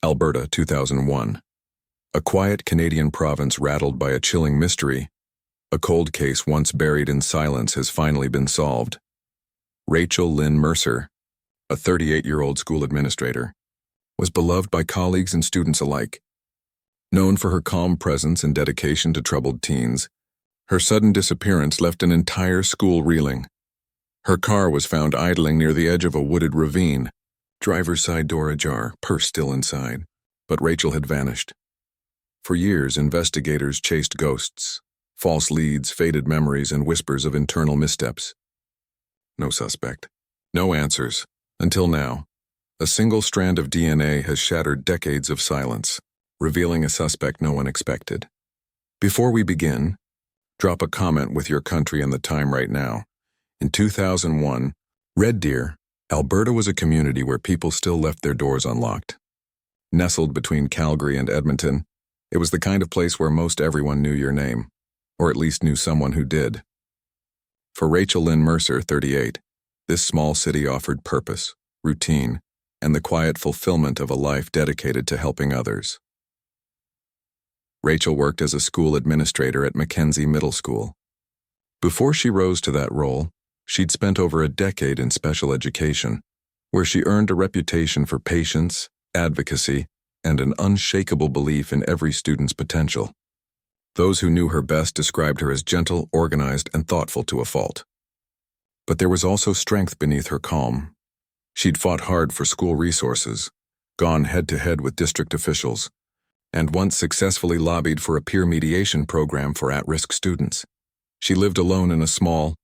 Alberta, 2001. A quiet Canadian province rattled by a chilling mystery. A cold case once buried in silence has finally been solved. Rachel Lynn Mercer, a 38-year-old school administrator, was beloved by colleagues and students alike. Known for her calm presence and dedication to troubled teens, her sudden disappearance left an entire school reeling. Her car was found idling near the edge of a wooded ravine, driver's side door ajar, purse still inside, but Rachel had vanished. For years, investigators chased ghosts, false leads, faded memories, and whispers of internal missteps. No suspect, no answers, until now. A single strand of DNA has shattered decades of silence, revealing a suspect no one expected. Before we begin, drop a comment with your country and the time right now. In 2001, Red Deer, Alberta was a community where people still left their doors unlocked. Nestled between Calgary and Edmonton, it was the kind of place where most everyone knew your name, or at least knew someone who did. For Rachel Lynn Mercer, 38, this small city offered purpose, routine, and the quiet fulfillment of a life dedicated to helping others. Rachel worked as a school administrator at Mackenzie Middle School. Before she rose to that role, she'd spent over a decade in special education, where she earned a reputation for patience, advocacy, and an unshakable belief in every student's potential. Those who knew her best described her as gentle, organized, and thoughtful to a fault. But there was also strength beneath her calm. She'd fought hard for school resources, gone head-to-head with district officials, and once successfully lobbied for a peer mediation program for at-risk students. She lived alone in a small,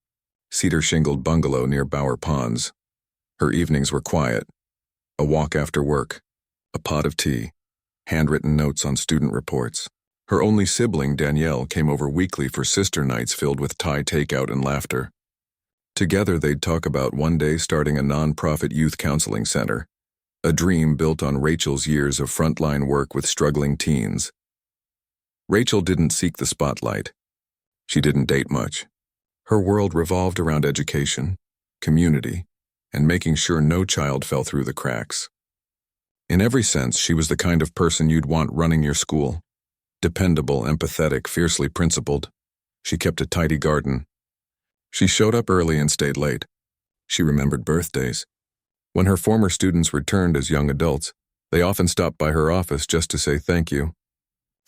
cedar-shingled bungalow near Bower Ponds. Her evenings were quiet. A walk after work, a pot of tea, handwritten notes on student reports. Her only sibling, Danielle, came over weekly for sister nights filled with Thai takeout and laughter. Together they'd talk about one day starting a non-profit youth counseling center, a dream built on Rachel's years of frontline work with struggling teens. Rachel didn't seek the spotlight. She didn't date much. Her world revolved around education, community, and making sure no child fell through the cracks. In every sense, she was the kind of person you'd want running your school. Dependable, empathetic, fiercely principled. She kept a tidy garden. She showed up early and stayed late. She remembered birthdays. When her former students returned as young adults, they often stopped by her office just to say thank you.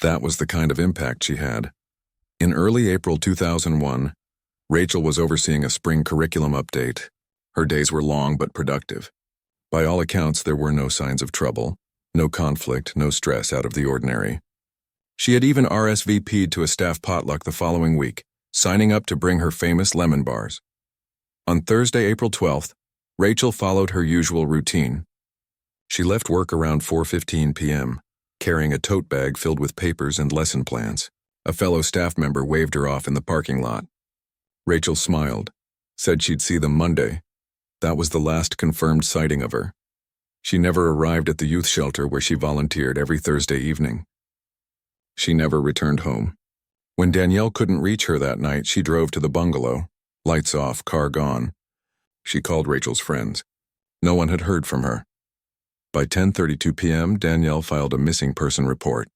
That was the kind of impact she had. In early April 2001, Rachel was overseeing a spring curriculum update. Her days were long but productive. By all accounts, there were no signs of trouble, no conflict, no stress out of the ordinary. She had even RSVP'd to a staff potluck the following week, signing up to bring her famous lemon bars. On Thursday, April 12th, Rachel followed her usual routine. She left work around 4:15 p.m., carrying a tote bag filled with papers and lesson plans. A fellow staff member waved her off in the parking lot. Rachel smiled, said she'd see them Monday. That was the last confirmed sighting of her. She never arrived at the youth shelter where she volunteered every Thursday evening. She never returned home. When Danielle couldn't reach her that night, she drove to the bungalow, lights off, car gone. She called Rachel's friends. No one had heard from her. By 10:32 p.m., Danielle filed a missing person report.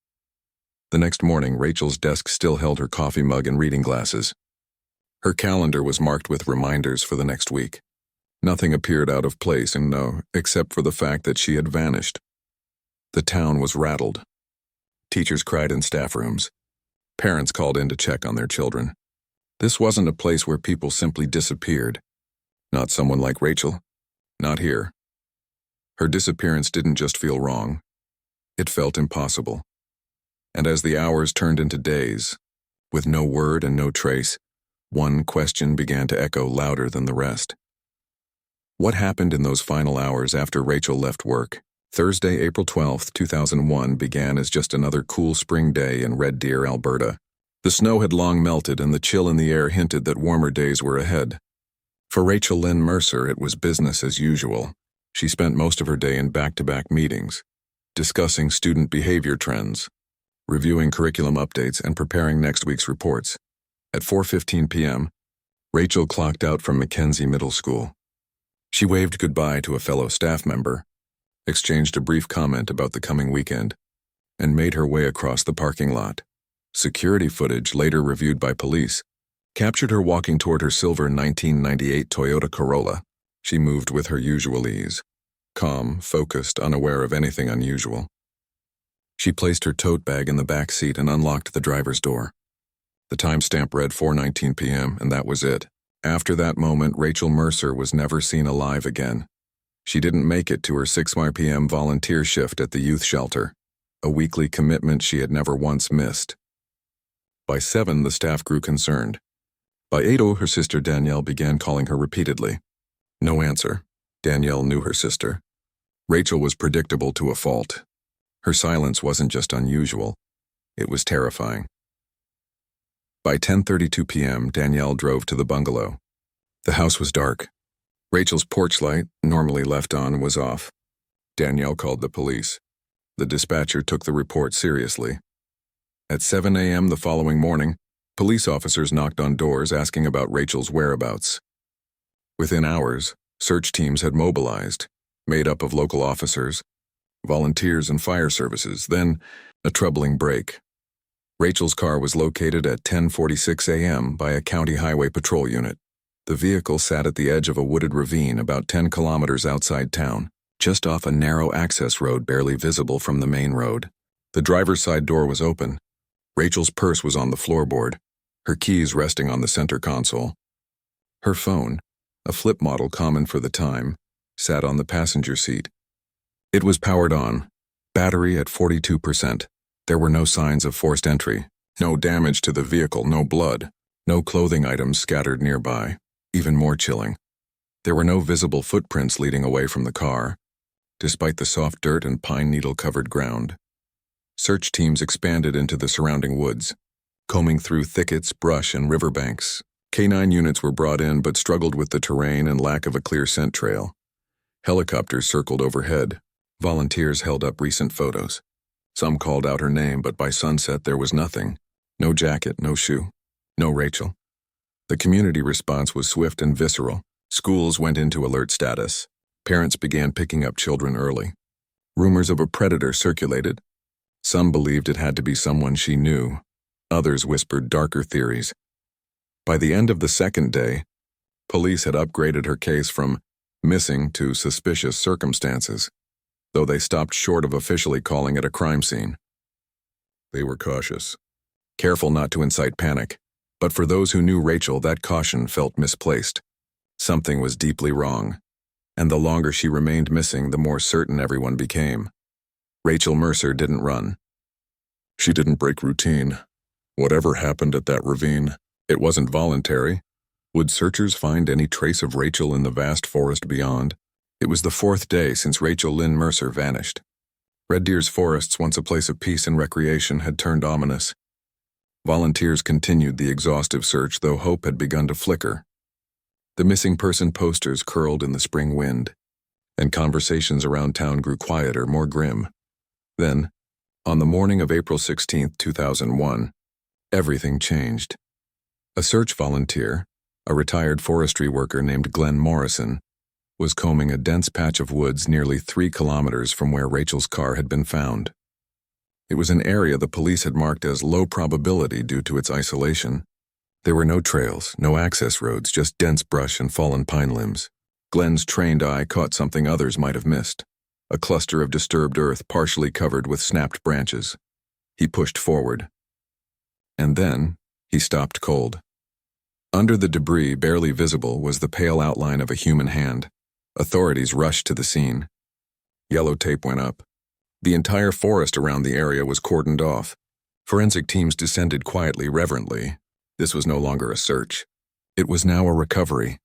The next morning, Rachel's desk still held her coffee mug and reading glasses. Her calendar was marked with reminders for the next week. Nothing appeared out of place, and no, except for the fact that she had vanished. The town was rattled. Teachers cried in staff rooms. Parents called in to check on their children. This wasn't a place where people simply disappeared. Not someone like Rachel. Not here. Her disappearance didn't just feel wrong. It felt impossible. And as the hours turned into days, with no word and no trace, one question began to echo louder than the rest. What happened in those final hours after Rachel left work? Thursday, April 12, 2001 began as just another cool spring day in Red Deer, Alberta. The snow had long melted and the chill in the air hinted that warmer days were ahead. For Rachel Lynn Mercer, it was business as usual. She spent most of her day in back-to-back meetings, discussing student behavior trends, reviewing curriculum updates, and preparing next week's reports. At 4:15 p.m., Rachel clocked out from Mackenzie Middle School. She waved goodbye to a fellow staff member, exchanged a brief comment about the coming weekend, and made her way across the parking lot. Security footage, later reviewed by police, captured her walking toward her silver 1998 Toyota Corolla. She moved with her usual ease, calm, focused, unaware of anything unusual. She placed her tote bag in the back seat and unlocked the driver's door. The timestamp read 4:19 p.m., and that was it. After that moment, Rachel Mercer was never seen alive again. She didn't make it to her 6 p.m. volunteer shift at the youth shelter, a weekly commitment she had never once missed. By 7, the staff grew concerned. By 8, her sister Danielle began calling her repeatedly. No answer. Danielle knew her sister. Rachel was predictable to a fault. Her silence wasn't just unusual, it was terrifying. By 10:32 p.m., Danielle drove to the bungalow. The house was dark. Rachel's porch light, normally left on, was off. Danielle called the police. The dispatcher took the report seriously. At 7 a.m. the following morning, police officers knocked on doors asking about Rachel's whereabouts. Within hours, search teams had mobilized, made up of local officers, volunteers, and fire services. Then, a troubling break. Rachel's car was located at 10:46 a.m. by a county highway patrol unit. The vehicle sat at the edge of a wooded ravine about 10 kilometers outside town, just off a narrow access road barely visible from the main road. The driver's side door was open. Rachel's purse was on the floorboard, her keys resting on the center console. Her phone, a flip model common for the time, sat on the passenger seat. It was powered on, battery at 42%. There were no signs of forced entry, no damage to the vehicle, no blood, no clothing items scattered nearby. Even more chilling, there were no visible footprints leading away from the car, despite the soft dirt and pine needle-covered ground. Search teams expanded into the surrounding woods, combing through thickets, brush, and riverbanks. Canine units were brought in but struggled with the terrain and lack of a clear scent trail. Helicopters circled overhead. Volunteers held up recent photos. Some called out her name, but by sunset there was nothing. No jacket, no shoe, no Rachel. The community response was swift and visceral. Schools went into alert status. Parents began picking up children early. Rumors of a predator circulated. Some believed it had to be someone she knew. Others whispered darker theories. By the end of the second day, police had upgraded her case from missing to suspicious circumstances, though they stopped short of officially calling it a crime scene. They were cautious, careful not to incite panic, but for those who knew Rachel, that caution felt misplaced. Something was deeply wrong, and the longer she remained missing, the more certain everyone became. Rachel Mercer didn't run. She didn't break routine. Whatever happened at that ravine, it wasn't voluntary. Would searchers find any trace of Rachel in the vast forest beyond? It was the 4th day since Rachel Lynn Mercer vanished. Red Deer's forests, once a place of peace and recreation, had turned ominous. Volunteers continued the exhaustive search, though hope had begun to flicker. The missing person posters curled in the spring wind, and conversations around town grew quieter, more grim. Then, on the morning of April 16, 2001, everything changed. A search volunteer, a retired forestry worker named Glenn Morrison, was combing a dense patch of woods nearly 3 kilometers from where Rachel's car had been found. It was an area the police had marked as low probability due to its isolation. There were no trails, no access roads, just dense brush and fallen pine limbs. Glenn's trained eye caught something others might have missed, a cluster of disturbed earth partially covered with snapped branches. He pushed forward. And then, he stopped cold. Under the debris, barely visible, was the pale outline of a human hand. Authorities rushed to the scene. Yellow tape went up. The entire forest around the area was cordoned off. Forensic teams descended quietly, reverently. This was no longer a search. It was now a recovery.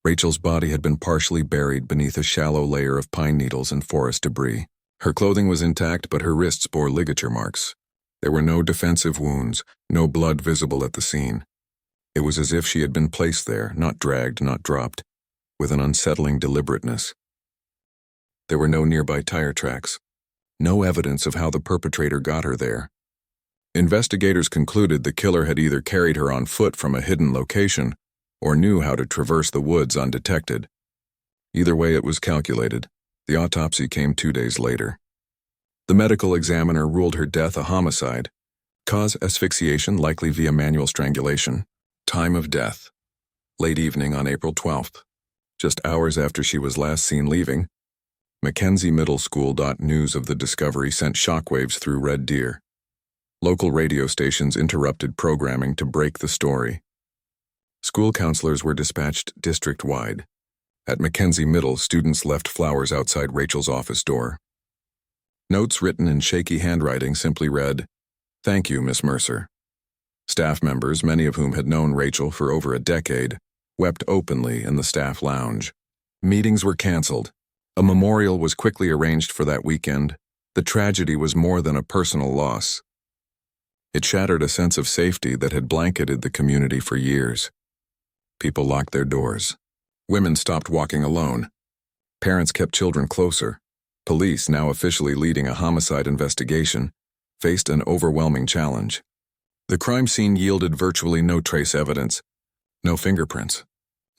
Rachel's body had been partially buried beneath a shallow layer of pine needles and forest debris. Her clothing was intact, but her wrists bore ligature marks. There were no defensive wounds, no blood visible at the scene. It was as if she had been placed there, not dragged, not dropped, with an unsettling deliberateness. There were no nearby tire tracks, no evidence of how the perpetrator got her there. Investigators concluded the killer had either carried her on foot from a hidden location or knew how to traverse the woods undetected. Either way, it was calculated. The autopsy came 2 days later. The medical examiner ruled her death a homicide. Cause asphyxiation, likely via manual strangulation. Time of death: late evening on April 12th, just hours after she was last seen leaving. Mackenzie Middle School. News of the discovery sent shockwaves through Red Deer. Local radio stations interrupted programming to break the story. School counselors were dispatched district-wide. At Mackenzie Middle, students left flowers outside Rachel's office door. Notes written in shaky handwriting simply read, "Thank you, Miss Mercer." Staff members, many of whom had known Rachel for over a decade, wept openly in the staff lounge. Meetings were canceled. A memorial was quickly arranged for that weekend. The tragedy was more than a personal loss. It shattered a sense of safety that had blanketed the community for years. People locked their doors. Women stopped walking alone. Parents kept children closer. Police, now officially leading a homicide investigation, faced an overwhelming challenge. The crime scene yielded virtually no trace evidence. No fingerprints.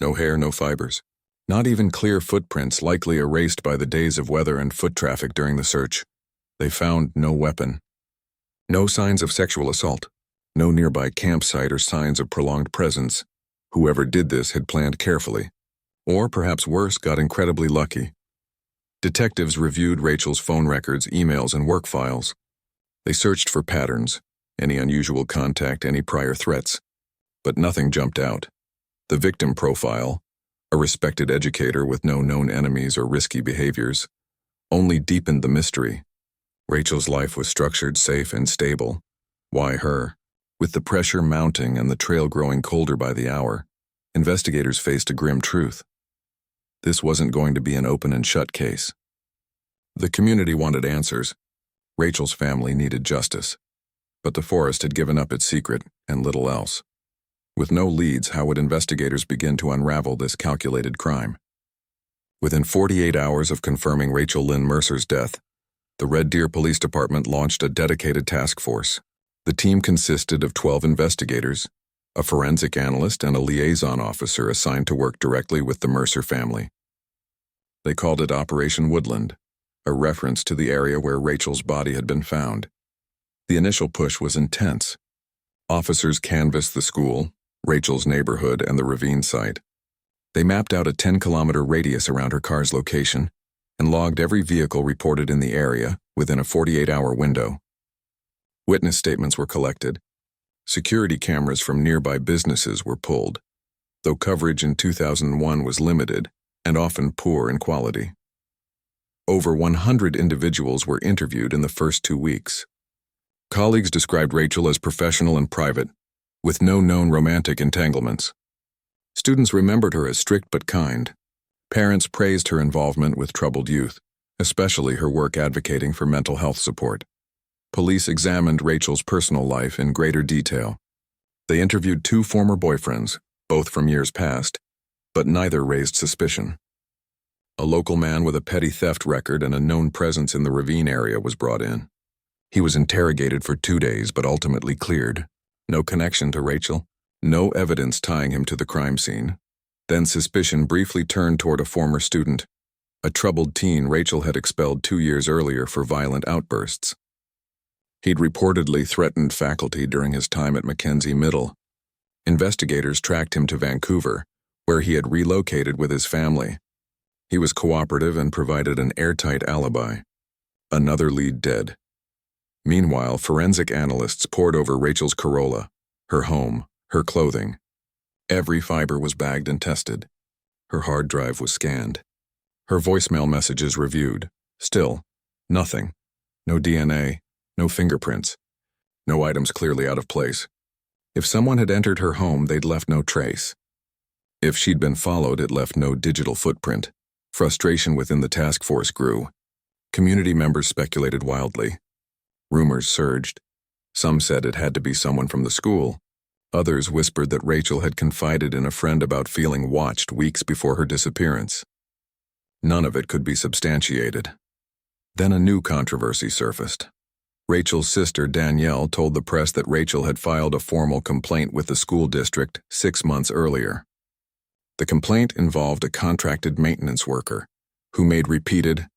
No hair, no fibers. Not even clear footprints likely erased by the days of weather and foot traffic during the search. They found no weapon. No signs of sexual assault. No nearby campsite or signs of prolonged presence. Whoever did this had planned carefully. Or, perhaps worse, got incredibly lucky. Detectives reviewed Rachel's phone records, emails, and work files. They searched for patterns, any unusual contact, any prior threats. But nothing jumped out. The victim profile, a respected educator with no known enemies or risky behaviors, only deepened the mystery. Rachel's life was structured, safe, and stable. Why her? With the pressure mounting and the trail growing colder by the hour, investigators faced a grim truth. This wasn't going to be an open and shut case. The community wanted answers. Rachel's family needed justice. But the forest had given up its secret, and little else. With no leads, how would investigators begin to unravel this calculated crime? Within 48 hours of confirming Rachel Lynn Mercer's death, the Red Deer Police Department launched a dedicated task force. The team consisted of 12 investigators, a forensic analyst, and a liaison officer assigned to work directly with the Mercer family. They called it Operation Woodland, a reference to the area where Rachel's body had been found. The initial push was intense. Officers canvassed the school, Rachel's neighborhood, and the ravine site. They mapped out a 10-kilometer radius around her car's location and logged every vehicle reported in the area within a 48-hour window. Witness statements were collected. Security cameras from nearby businesses were pulled, though coverage in 2001 was limited and often poor in quality. Over 100 individuals were interviewed in the first 2 weeks. Colleagues described Rachel as professional and private, with no known romantic entanglements. Students remembered her as strict but kind. Parents praised her involvement with troubled youth, especially her work advocating for mental health support. Police examined Rachel's personal life in greater detail. They interviewed 2 former boyfriends, both from years past, but neither raised suspicion. A local man with a petty theft record and a known presence in the ravine area was brought in. He was interrogated for 2 days but ultimately cleared. No connection to Rachel, no evidence tying him to the crime scene. Then suspicion briefly turned toward a former student, a troubled teen Rachel had expelled 2 years earlier for violent outbursts. He'd reportedly threatened faculty during his time at Mackenzie Middle. Investigators tracked him to Vancouver, where he had relocated with his family. He was cooperative and provided an airtight alibi. Another lead dead. Meanwhile, forensic analysts pored over Rachel's Corolla, her home, her clothing. Every fiber was bagged and tested. Her hard drive was scanned. Her voicemail messages reviewed. Still, nothing. No DNA, no fingerprints. No items clearly out of place. If someone had entered her home, they'd left no trace. If she'd been followed, it left no digital footprint. Frustration within the task force grew. Community members speculated wildly. Rumors surged. Some said it had to be someone from the school. Others whispered that Rachel had confided in a friend about feeling watched weeks before her disappearance. None of it could be substantiated. Then a new controversy surfaced. Rachel's sister, Danielle, told the press that Rachel had filed a formal complaint with the school district 6 months earlier. The complaint involved a contracted maintenance worker who made repeated,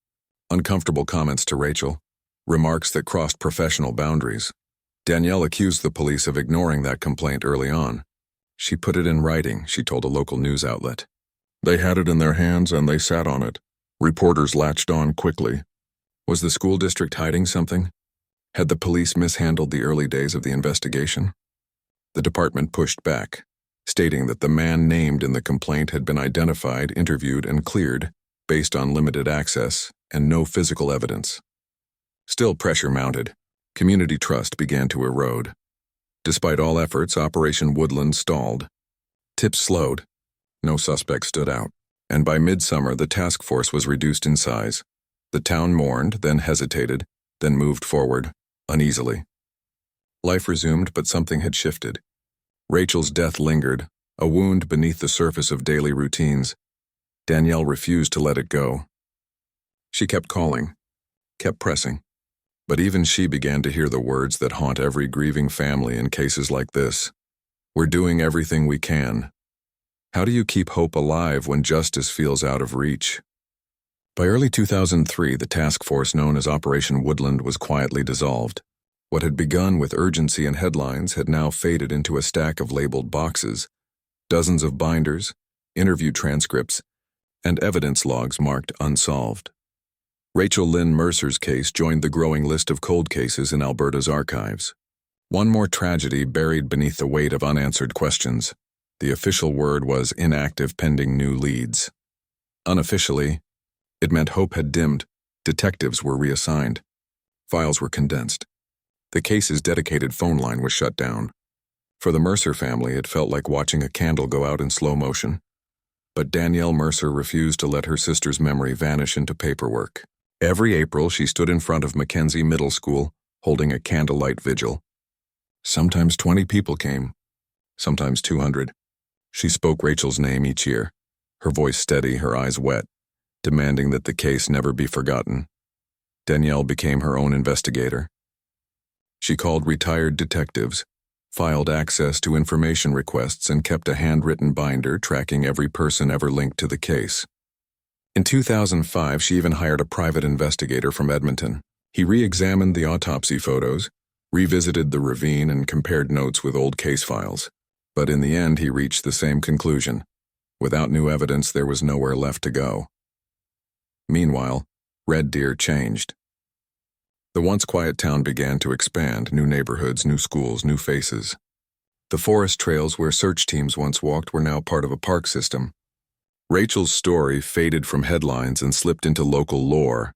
Uncomfortable comments to Rachel, remarks that crossed professional boundaries. Danielle accused the police of ignoring that complaint early on. She put it in writing, she told a local news outlet. They had it in their hands and they sat on it. Reporters latched on quickly. Was the school district hiding something? Had the police mishandled the early days of the investigation? The department pushed back, stating that the man named in the complaint had been identified, interviewed, and cleared based on limited access and no physical evidence. Still, pressure mounted. Community trust began to erode. Despite all efforts, Operation Woodland stalled. Tips slowed. No suspect stood out. And by midsummer, the task force was reduced in size. The town mourned, then hesitated, then moved forward, uneasily. Life resumed, but something had shifted. Rachel's death lingered, a wound beneath the surface of daily routines. Danielle refused to let it go. She kept calling, kept pressing. But even she began to hear the words that haunt every grieving family in cases like this. We're doing everything we can. How do you keep hope alive when justice feels out of reach? By early 2003, the task force known as Operation Woodland was quietly dissolved. What had begun with urgency and headlines had now faded into a stack of labeled boxes, dozens of binders, interview transcripts, and evidence logs marked unsolved. Rachel Lynn Mercer's case joined the growing list of cold cases in Alberta's archives. One more tragedy buried beneath the weight of unanswered questions. The official word was inactive pending new leads. Unofficially, it meant hope had dimmed, detectives were reassigned, files were condensed. The case's dedicated phone line was shut down. For the Mercer family, it felt like watching a candle go out in slow motion. But Danielle Mercer refused to let her sister's memory vanish into paperwork. Every April, she stood in front of Mackenzie Middle School, holding a candlelight vigil. Sometimes 20 people came, sometimes 200. She spoke Rachel's name each year, her voice steady, her eyes wet, demanding that the case never be forgotten. Danielle became her own investigator. She called retired detectives, filed access to information requests, and kept a handwritten binder tracking every person ever linked to the case. In 2005, she even hired a private investigator from Edmonton. He re-examined the autopsy photos, revisited the ravine, and compared notes with old case files. But in the end, he reached the same conclusion. Without new evidence, there was nowhere left to go. Meanwhile, Red Deer changed. The once quiet town began to expand, new neighborhoods, new schools, new faces. The forest trails where search teams once walked were now part of a park system. Rachel's story faded from headlines and slipped into local lore,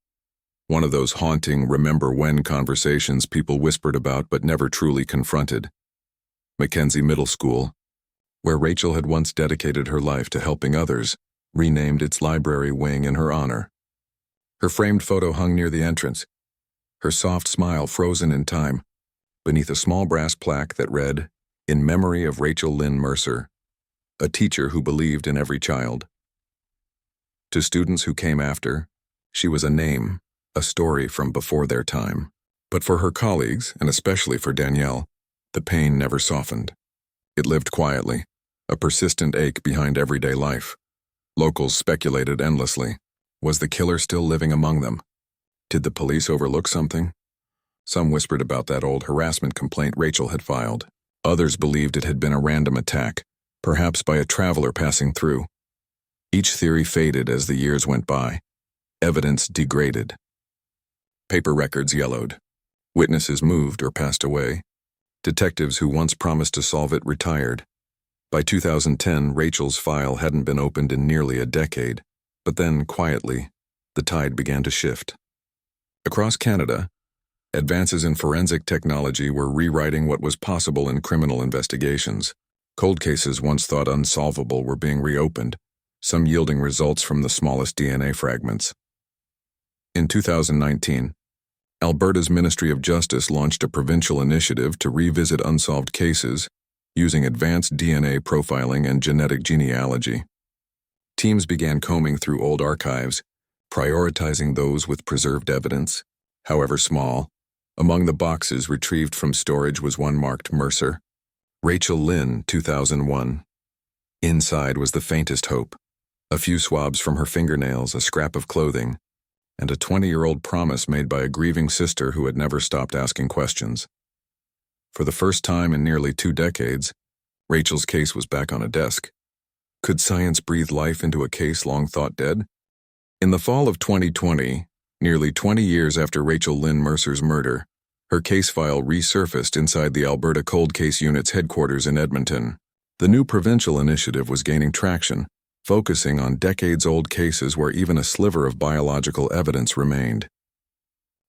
one of those haunting remember when conversations people whispered about but never truly confronted. Mackenzie Middle School, where Rachel had once dedicated her life to helping others, renamed its library wing in her honor. Her framed photo hung near the entrance, her soft smile frozen in time, beneath a small brass plaque that read, "In memory of Rachel Lynn Mercer, a teacher who believed in every child." To students who came after, she was a name, a story from before their time. But for her colleagues, and especially for Danielle, the pain never softened. It lived quietly, a persistent ache behind everyday life. Locals speculated endlessly. Was the killer still living among them? Did the police overlook something? Some whispered about that old harassment complaint Rachel had filed. Others believed it had been a random attack, perhaps by a traveler passing through. Each theory faded as the years went by. Evidence degraded. Paper records yellowed. Witnesses moved or passed away. Detectives who once promised to solve it retired. By 2010, Rachel's file hadn't been opened in nearly a decade. But then, quietly, the tide began to shift. Across Canada, advances in forensic technology were rewriting what was possible in criminal investigations. Cold cases once thought unsolvable were being reopened, some yielding results from the smallest DNA fragments. In 2019, Alberta's Ministry of Justice launched a provincial initiative to revisit unsolved cases using advanced DNA profiling and genetic genealogy. Teams began combing through old archives, prioritizing those with preserved evidence, however small. Among the boxes retrieved from storage was one marked Mercer, Rachel Lynn, 2001. Inside was the faintest hope. A few swabs from her fingernails, a scrap of clothing, and a 20-year-old promise made by a grieving sister who had never stopped asking questions. For the first time in nearly 2 decades, Rachel's case was back on a desk. Could science breathe life into a case long thought dead? In the fall of 2020, nearly 20 years after Rachel Lynn Mercer's murder, her case file resurfaced inside the Alberta Cold Case Unit's headquarters in Edmonton. The new provincial initiative was gaining traction, focusing on decades-old cases where even a sliver of biological evidence remained.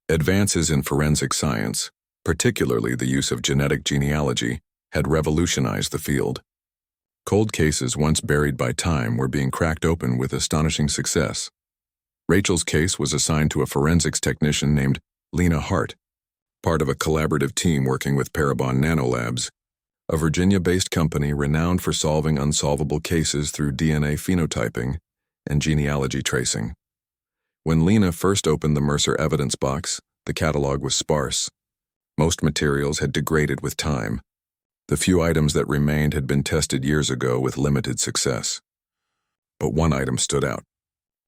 Advances in forensic science, particularly the use of genetic genealogy, had revolutionized the field. Cold cases once buried by time were being cracked open with astonishing success. Rachel's case was assigned to a forensics technician named Lena Hart, part of a collaborative team working with Parabon Nanolabs, a Virginia-based company renowned for solving unsolvable cases through DNA phenotyping and genealogy tracing. When Lena first opened the Mercer evidence box, the catalog was sparse. Most materials had degraded with time. The few items that remained had been tested years ago with limited success. But one item stood out: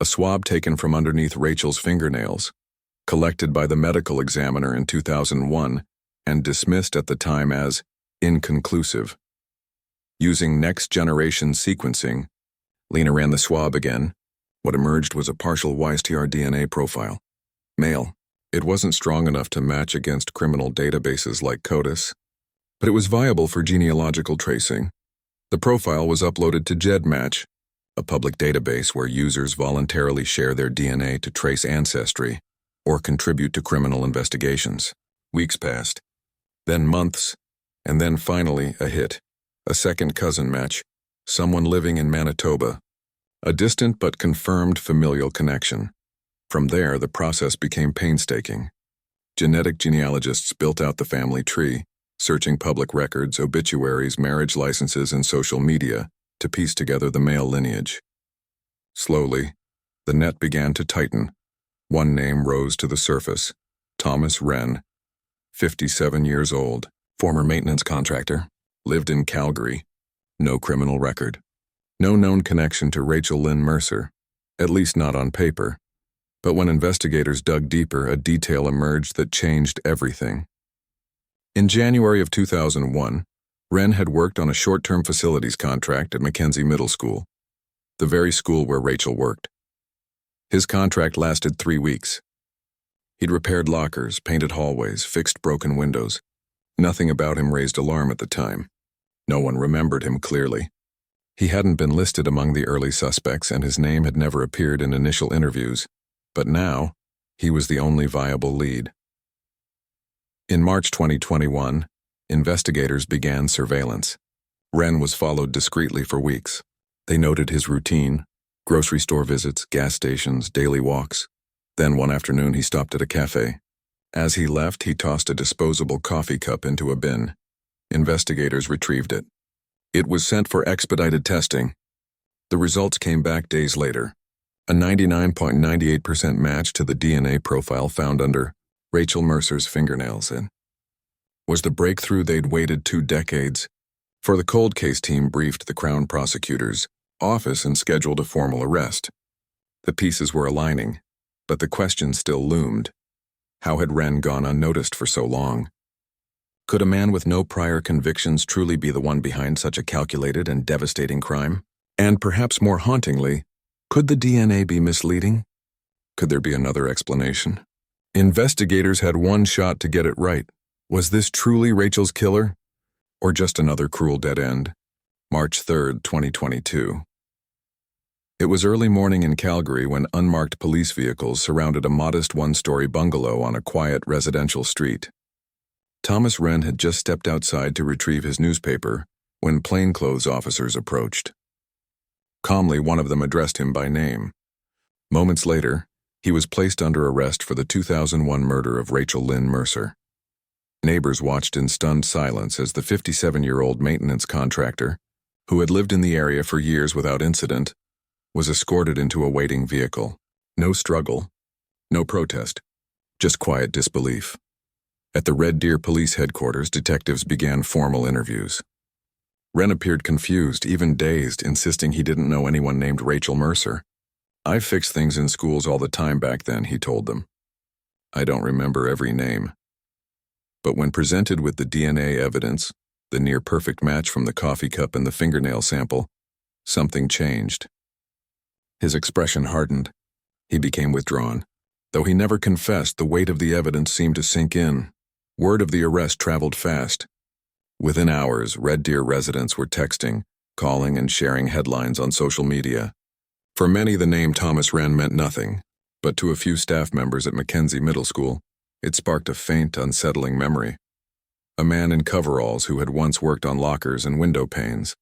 a swab taken from underneath Rachel's fingernails, collected by the medical examiner in 2001 and dismissed at the time as inconclusive. Using next-generation sequencing, Lena ran the swab again. What emerged was a partial YSTR DNA profile. Male. It wasn't strong enough to match against criminal databases like CODIS, but it was viable for genealogical tracing. The profile was uploaded to GEDmatch, a public database where users voluntarily share their DNA to trace ancestry or contribute to criminal investigations. Weeks passed, then months, and then finally a hit. A second cousin match, someone living in Manitoba. A distant but confirmed familial connection. From there, the process became painstaking. Genetic genealogists built out the family tree, searching public records, obituaries, marriage licenses, and social media to piece together the male lineage. Slowly, the net began to tighten. One name rose to the surface: Thomas Wren, 57 years old, former maintenance contractor, lived in Calgary. No criminal record. No known connection to Rachel Lynn Mercer, at least not on paper. But when investigators dug deeper, a detail emerged that changed everything. In January of 2001, Wren had worked on a short-term facilities contract at Mackenzie Middle School, the very school where Rachel worked. His contract lasted 3 weeks. He'd repaired lockers, painted hallways, fixed broken windows. Nothing about him raised alarm at the time. No one remembered him clearly. He hadn't been listed among the early suspects, and his name had never appeared in initial interviews. But now, he was the only viable lead. In March 2021, investigators began surveillance. Wren was followed discreetly for weeks. They noted his routine: grocery store visits, gas stations, daily walks. Then one afternoon he stopped at a cafe. As he left, he tossed a disposable coffee cup into a bin. Investigators retrieved it. It was sent for expedited testing. The results came back days later. A 99.98% match to the DNA profile found under Rachel Mercer's fingernails. It was the breakthrough they'd waited 2 decades for. The cold case team briefed the Crown Prosecutor's office and scheduled a formal arrest. The pieces were aligning, but the question still loomed. How had Wren gone unnoticed for so long? Could a man with no prior convictions truly be the one behind such a calculated and devastating crime? And perhaps more hauntingly, could the DNA be misleading? Could there be another explanation? Investigators had one shot to get it right. Was this truly Rachel's killer? Or just another cruel dead end? March 3, 2022. It was early morning in Calgary when unmarked police vehicles surrounded a modest 1-story bungalow on a quiet residential street. Thomas Wren had just stepped outside to retrieve his newspaper when plainclothes officers approached. Calmly, one of them addressed him by name. Moments later, he was placed under arrest for the 2001 murder of Rachel Lynn Mercer. Neighbors watched in stunned silence as the 57-year-old maintenance contractor, who had lived in the area for years without incident, was escorted into a waiting vehicle. No struggle, no protest, just quiet disbelief. At the Red Deer Police Headquarters, detectives began formal interviews. Wren appeared confused, even dazed, insisting he didn't know anyone named Rachel Mercer. "I fixed things in schools all the time back then," he told them. "I don't remember every name." But when presented with the DNA evidence, the near-perfect match from the coffee cup and the fingernail sample, something changed. His expression hardened. He became withdrawn. Though he never confessed, the weight of the evidence seemed to sink in. Word of the arrest traveled fast. Within hours, Red Deer residents were texting, calling, and sharing headlines on social media. For many, the name Thomas Wren meant nothing, but to a few staff members at Mackenzie Middle School, it sparked a faint, unsettling memory. A man in coveralls who had once worked on lockers and window panes.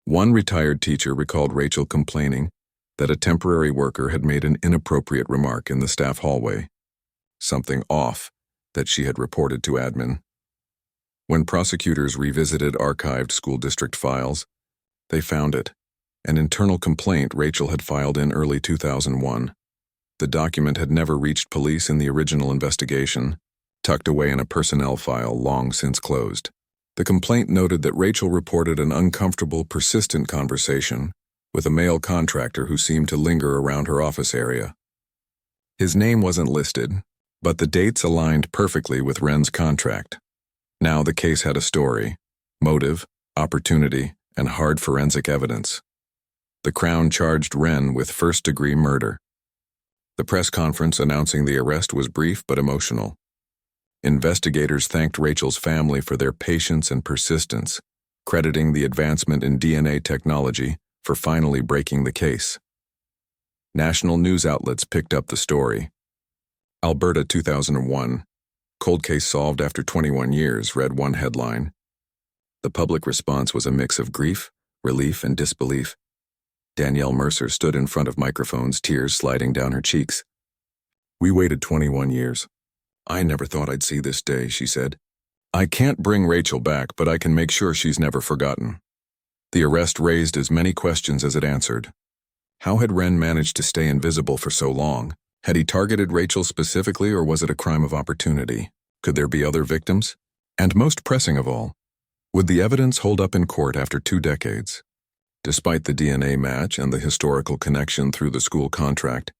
One retired teacher recalled Rachel complaining that a temporary worker had made an inappropriate remark in the staff hallway. Something off that she had reported to admin. When prosecutors revisited archived school district files, they found it, an internal complaint Rachel had filed in early 2001. The document had never reached police in the original investigation, tucked away in a personnel file long since closed. The complaint noted that Rachel reported an uncomfortable, persistent conversation with a male contractor who seemed to linger around her office area. His name wasn't listed, but the dates aligned perfectly with Wren's contract. Now the case had a story, motive, opportunity, and hard forensic evidence. The Crown charged Wren with first-degree murder. The press conference announcing the arrest was brief but emotional. Investigators thanked Rachel's family for their patience and persistence, crediting the advancement in DNA technology for finally breaking the case. National news outlets picked up the story. Alberta 2001, cold case solved after 21 years, read one headline. The public response was a mix of grief, relief, and disbelief. Danielle Mercer stood in front of microphones, tears sliding down her cheeks. "We waited 21 years. I never thought I'd see this day," she said. "I can't bring Rachel back, but I can make sure she's never forgotten." The arrest raised as many questions as it answered. How had Wren managed to stay invisible for so long? Had he targeted Rachel specifically, or was it a crime of opportunity? Could there be other victims? And most pressing of all, would the evidence hold up in court after 2 decades? Despite the DNA match and the historical connection through the school contract,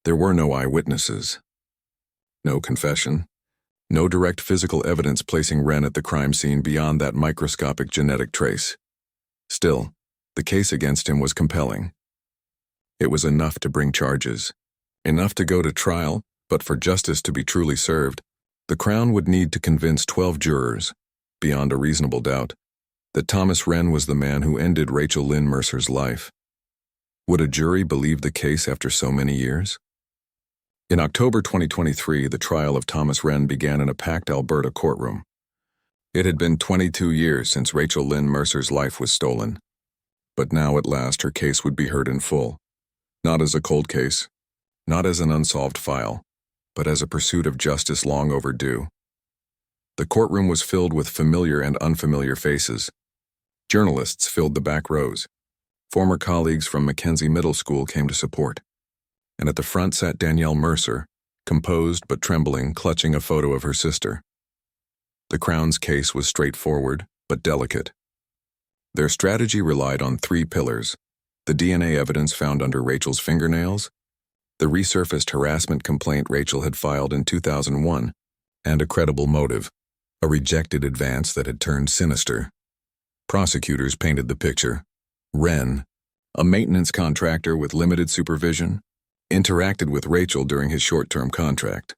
there were no eyewitnesses. No confession. No direct physical evidence placing Wren at the crime scene beyond that microscopic genetic trace. Still, the case against him was compelling. It was enough to bring charges. Enough to go to trial, but for justice to be truly served, the Crown would need to convince 12 jurors, beyond a reasonable doubt, that Thomas Wren was the man who ended Rachel Lynn Mercer's life. Would a jury believe the case after so many years? In October 2023, the trial of Thomas Wren began in a packed Alberta courtroom. It had been 22 years since Rachel Lynn Mercer's life was stolen. But now at last her case would be heard in full. Not as a cold case, not as an unsolved file, but as a pursuit of justice long overdue. The courtroom was filled with familiar and unfamiliar faces. Journalists filled the back rows. Former colleagues from Mackenzie Middle School came to support. And at the front sat Danielle Mercer, composed but trembling, clutching a photo of her sister. The Crown's case was straightforward but delicate. Their strategy relied on 3 pillars: the DNA evidence found under Rachel's fingernails, the resurfaced harassment complaint Rachel had filed in 2001, and a credible motive, a rejected advance that had turned sinister. Prosecutors painted the picture. Wren, a maintenance contractor with limited supervision, interacted with Rachel during his short-term contract.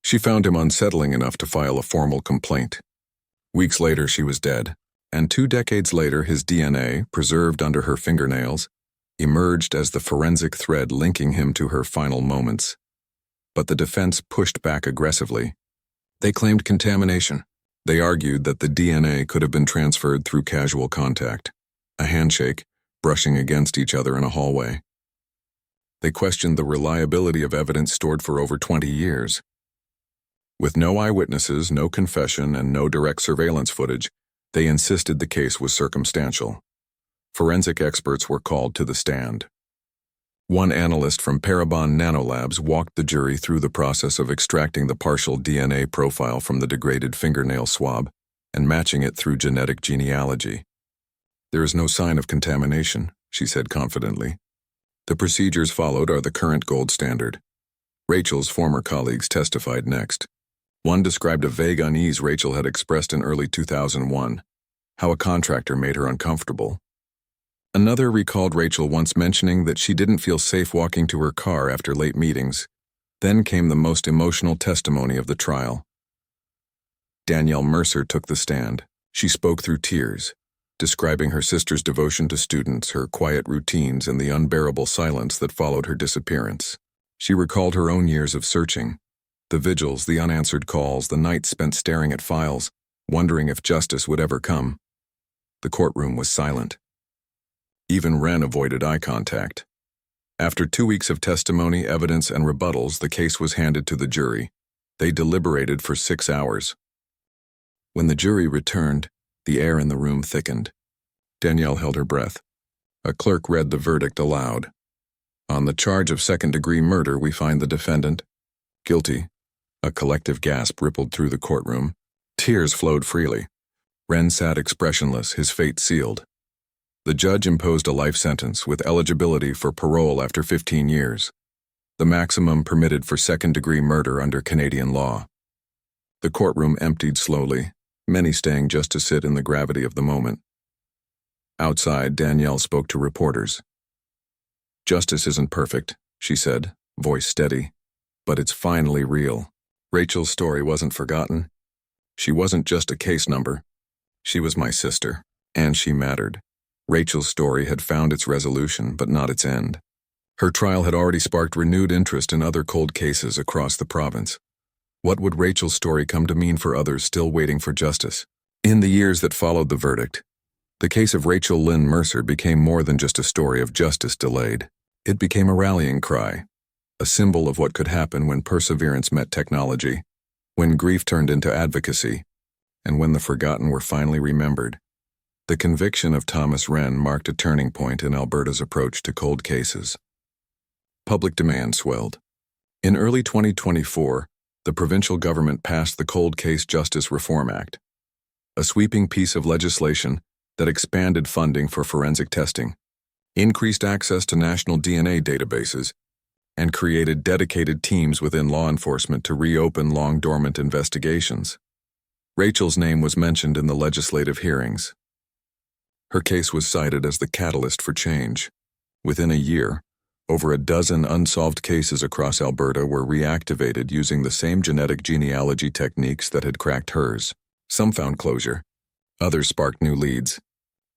She found him unsettling enough to file a formal complaint. Weeks later, she was dead, and 2 decades later, his DNA, preserved under her fingernails, emerged as the forensic thread linking him to her final moments. But the defense pushed back aggressively. They claimed contamination. They argued that the DNA could have been transferred through casual contact, a handshake, brushing against each other in a hallway. They questioned the reliability of evidence stored for over 20 years. With no eyewitnesses, no confession, and no direct surveillance footage, they insisted the case was circumstantial. Forensic experts were called to the stand. One analyst from Parabon Nanolabs walked the jury through the process of extracting the partial DNA profile from the degraded fingernail swab and matching it through genetic genealogy. "There is no sign of contamination," she said confidently. The procedures followed are the current gold standard. Rachel's former colleagues testified next. One described a vague unease Rachel had expressed in early 2001, how a contractor made her uncomfortable. Another recalled Rachel once mentioning that she didn't feel safe walking to her car after late meetings. Then came the most emotional testimony of the trial. Rachel Mercer took the stand. She spoke through tears, describing her sister's devotion to students, her quiet routines, and the unbearable silence that followed her disappearance. She recalled her own years of searching, the vigils, the unanswered calls, the nights spent staring at files, wondering if justice would ever come. The courtroom was silent. Even Wren avoided eye contact. After 2 weeks of testimony, evidence, and rebuttals, the case was handed to the jury. They deliberated for 6 hours. When the jury returned, the air in the room thickened. Danielle held her breath. A clerk read the verdict aloud. On the charge of second-degree murder, we find the defendant guilty. A collective gasp rippled through the courtroom. Tears flowed freely. Wren sat expressionless, his fate sealed. The judge imposed a life sentence with eligibility for parole after 15 years, the maximum permitted for second-degree murder under Canadian law. The courtroom emptied slowly, many staying just to sit in the gravity of the moment. Outside, Danielle spoke to reporters. "Justice isn't perfect," she said, voice steady, "but it's finally real." Rachel's story wasn't forgotten. She wasn't just a case number. She was my sister, and she mattered. Rachel's story had found its resolution, but not its end. Her trial had already sparked renewed interest in other cold cases across the province. What would Rachel's story come to mean for others still waiting for justice? In the years that followed the verdict, the case of Rachel Lynn Mercer became more than just a story of justice delayed. It became a rallying cry, a symbol of what could happen when perseverance met technology, when grief turned into advocacy, and when the forgotten were finally remembered. The conviction of Thomas Wren marked a turning point in Alberta's approach to cold cases. Public demand swelled. In early 2024, the provincial government passed the Cold Case Justice Reform Act, a sweeping piece of legislation that expanded funding for forensic testing, increased access to national DNA databases, and created dedicated teams within law enforcement to reopen long-dormant investigations. Rachel's name was mentioned in the legislative hearings. Her case was cited as the catalyst for change. Within a year, over a dozen unsolved cases across Alberta were reactivated using the same genetic genealogy techniques that had cracked hers. Some found closure, others sparked new leads,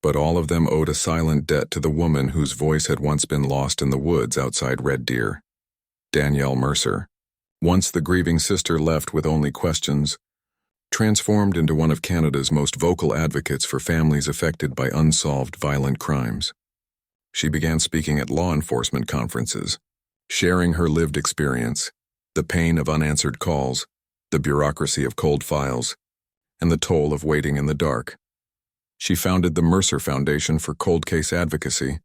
but all of them owed a silent debt to the woman whose voice had once been lost in the woods outside Red Deer. Danielle Mercer. Once the grieving sister left with only questions, transformed into one of Canada's most vocal advocates for families affected by unsolved violent crimes. She began speaking at law enforcement conferences, sharing her lived experience, the pain of unanswered calls, the bureaucracy of cold files, and the toll of waiting in the dark. She founded the Mercer Foundation for Cold Case Advocacy,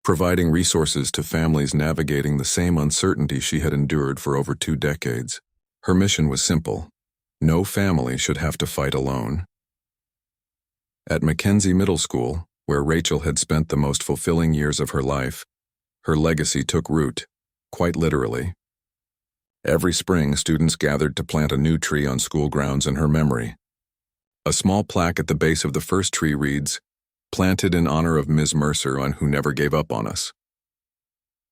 providing resources to families navigating the same uncertainty she had endured for over 2 decades. Her mission was simple. No family should have to fight alone. At Mackenzie Middle School, where Rachel had spent the most fulfilling years of her life, her legacy took root, quite literally. Every spring, students gathered to plant a new tree on school grounds in her memory. A small plaque at the base of the first tree reads, "Planted in honor of Ms. Mercer on who never gave up on us."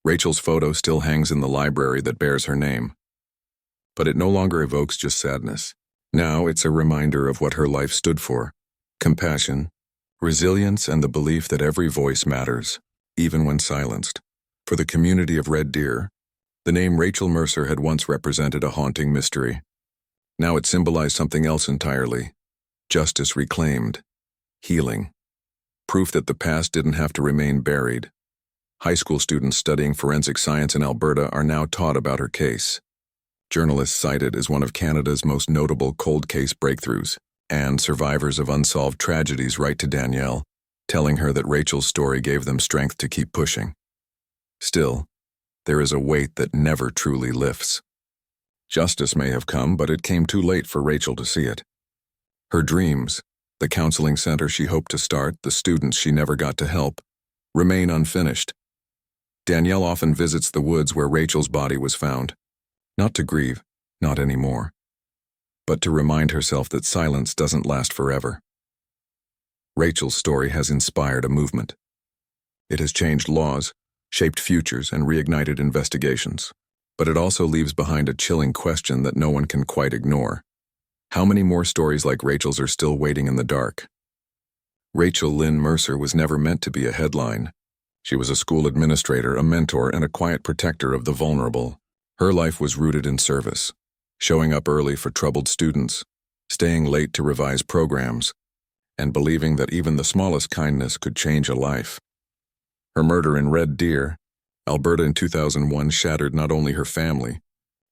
Rachel's photo still hangs in the library that bears her name. But it no longer evokes just sadness. Now it's a reminder of what her life stood for: compassion, resilience, and the belief that every voice matters, even when silenced. For the community of Red Deer, the name Rachel Mercer had once represented a haunting mystery. Now it symbolized something else entirely: justice reclaimed, healing, proof that the past didn't have to remain buried. High school students studying forensic science in Alberta are now taught about her case. Journalists cite it as one of Canada's most notable cold case breakthroughs, and survivors of unsolved tragedies write to Danielle, telling her that Rachel's story gave them strength to keep pushing. Still, there is a weight that never truly lifts. Justice may have come, but it came too late for Rachel to see it. Her dreams, the counseling center she hoped to start, the students she never got to help, remain unfinished. Danielle often visits the woods where Rachel's body was found, not to grieve, not anymore, but to remind herself that silence doesn't last forever. Rachel's story has inspired a movement. It has changed laws, shaped futures, and reignited investigations. But it also leaves behind a chilling question that no one can quite ignore. How many more stories like Rachel's are still waiting in the dark? Rachel Lynn Mercer was never meant to be a headline. She was a school administrator, a mentor, and a quiet protector of the vulnerable. Her life was rooted in service, showing up early for troubled students, staying late to revise programs, and believing that even the smallest kindness could change a life. Her murder in Red Deer, Alberta in 2001 shattered not only her family,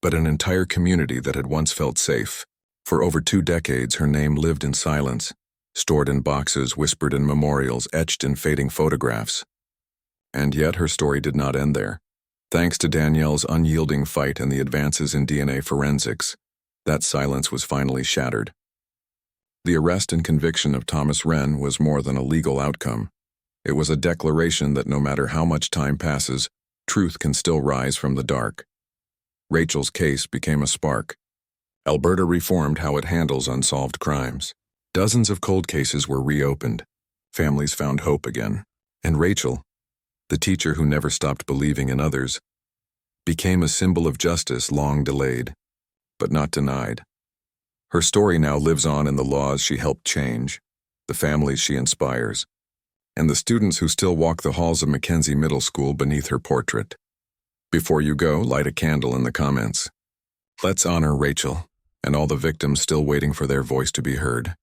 but an entire community that had once felt safe. For over 2 decades, her name lived in silence, stored in boxes, whispered in memorials, etched in fading photographs. And yet her story did not end there. Thanks to Danielle's unyielding fight and the advances in DNA forensics, that silence was finally shattered. The arrest and conviction of Thomas Wren was more than a legal outcome. It was a declaration that no matter how much time passes, truth can still rise from the dark. Rachel's case became a spark. Alberta reformed how it handles unsolved crimes. Dozens of cold cases were reopened. Families found hope again. And Rachel, the teacher who never stopped believing in others, became a symbol of justice long delayed, but not denied. Her story now lives on in the laws she helped change, the families she inspires, and the students who still walk the halls of Mackenzie Middle School beneath her portrait. Before you go, light a candle in the comments. Let's honor Rachel and all the victims still waiting for their voice to be heard.